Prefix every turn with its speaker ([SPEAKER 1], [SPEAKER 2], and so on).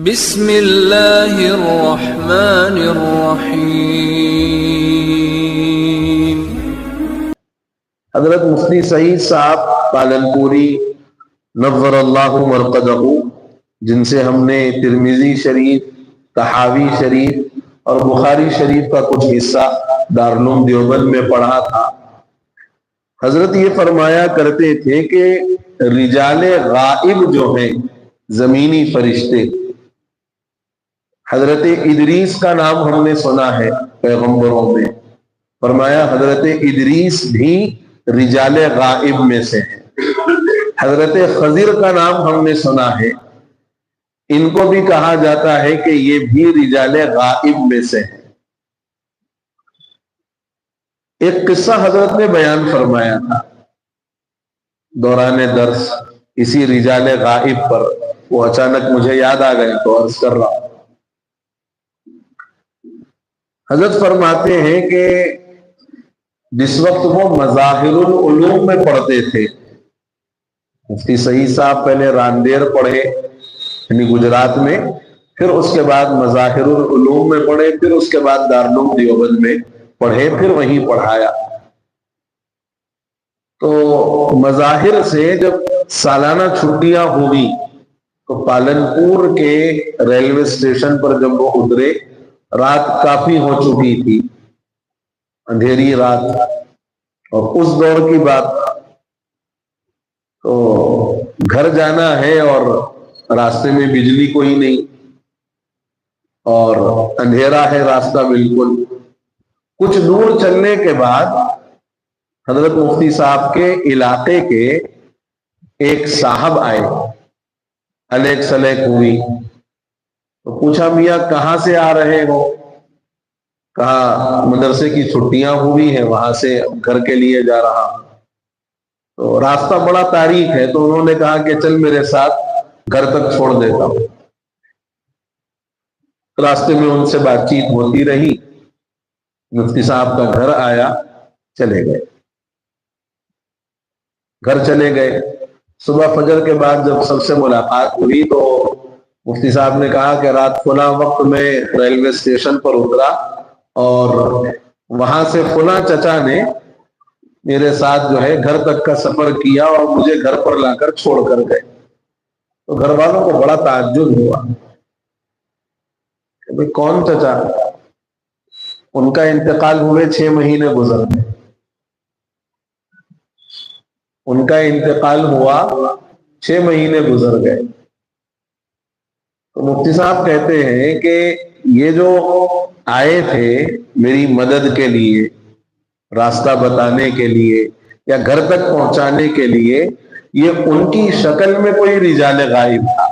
[SPEAKER 1] بسم اللہ الرحمن الرحیم۔
[SPEAKER 2] حضرت مفتی سعید صاحب پالنپوری نور اللہ مرقدہ، جن سے ہم نے ترمذی شریف، طحاوی شریف اور بخاری شریف کا کچھ حصہ دارالعلوم دیوبند میں پڑھا تھا، حضرت یہ فرمایا کرتے تھے کہ رجال غائب جو ہیں، زمینی فرشتے، حضرت ادریس کا نام ہم نے سنا ہے پیغمبروں میں، فرمایا حضرت ادریس بھی رجال غائب میں سے ہیں۔ حضرت خضر کا نام ہم نے سنا ہے، ان کو بھی کہا جاتا ہے کہ یہ بھی رجال غائب میں سے ہیں۔ ایک قصہ حضرت نے بیان فرمایا تھا دوران درس اسی رجال غائب پر، وہ اچانک مجھے یاد آ گیا تو عرض کر رہا ہوں۔ حضرت فرماتے ہیں کہ جس وقت وہ مظاہر العلوم میں پڑھتے تھے، مفتی سعید صاحب پہلے راندیر پڑھے یعنی گجرات میں، پھر اس کے بعد مظاہر العلوم میں پڑھے، پھر اس کے بعد دارالعلوم دیوبند میں پڑھے، پھر وہیں پڑھایا۔ تو مظاہر سے جب سالانہ چھٹیاں ہوئی تو پالنپور کے ریلوے اسٹیشن پر جب وہ اترے، رات کافی ہو چکی تھی، اندھیری رات، اور اس دور کی بات، تو گھر جانا ہے اور راستے میں بجلی کوئی نہیں اور اندھیرا ہے راستہ بالکل۔ کچھ دور چلنے کے بعد حضرت مفتی صاحب کے علاقے کے ایک صاحب آئے، الیک سلیک ہوئی، تو پوچھا میاں کہاں سے آ رہے ہو؟ کہا مدرسے کی چھٹیاں ہوئی ہیں، وہاں سے گھر کے لیے جا رہا ہوں۔ تو راستہ بڑا تاریک ہے، تو انہوں نے کہا کہ چل میرے ساتھ گھر تک چھوڑ دیتا ہوں۔ راستے میں ان سے بات چیت ہوتی رہی، مفتی صاحب کا گھر آیا، چلے گئے، گھر چلے گئے۔ صبح فجر کے بعد جب سب سے ملاقات ہوئی تو مفتی صاحب نے کہا کہ رات فلاں وقت میں ریلوے اسٹیشن پر اترا اور وہاں سے فلاں چچا نے میرے ساتھ جو ہے گھر تک کا سفر کیا اور مجھے گھر پر لا کر چھوڑ کر گئے۔ تو گھر والوں کو بڑا تعجب ہوا کہ بھئی کون چچا؟ ان کا انتقال ہوئے 6 مہینے گزر گئے، ان کا انتقال ہوا 6 مہینے گزر گئے۔ تو مفتی صاحب کہتے ہیں کہ یہ جو آئے تھے میری مدد کے لیے، راستہ بتانے کے لیے یا گھر تک پہنچانے کے لیے، یہ ان کی شکل میں کوئی رجال غائب تھا،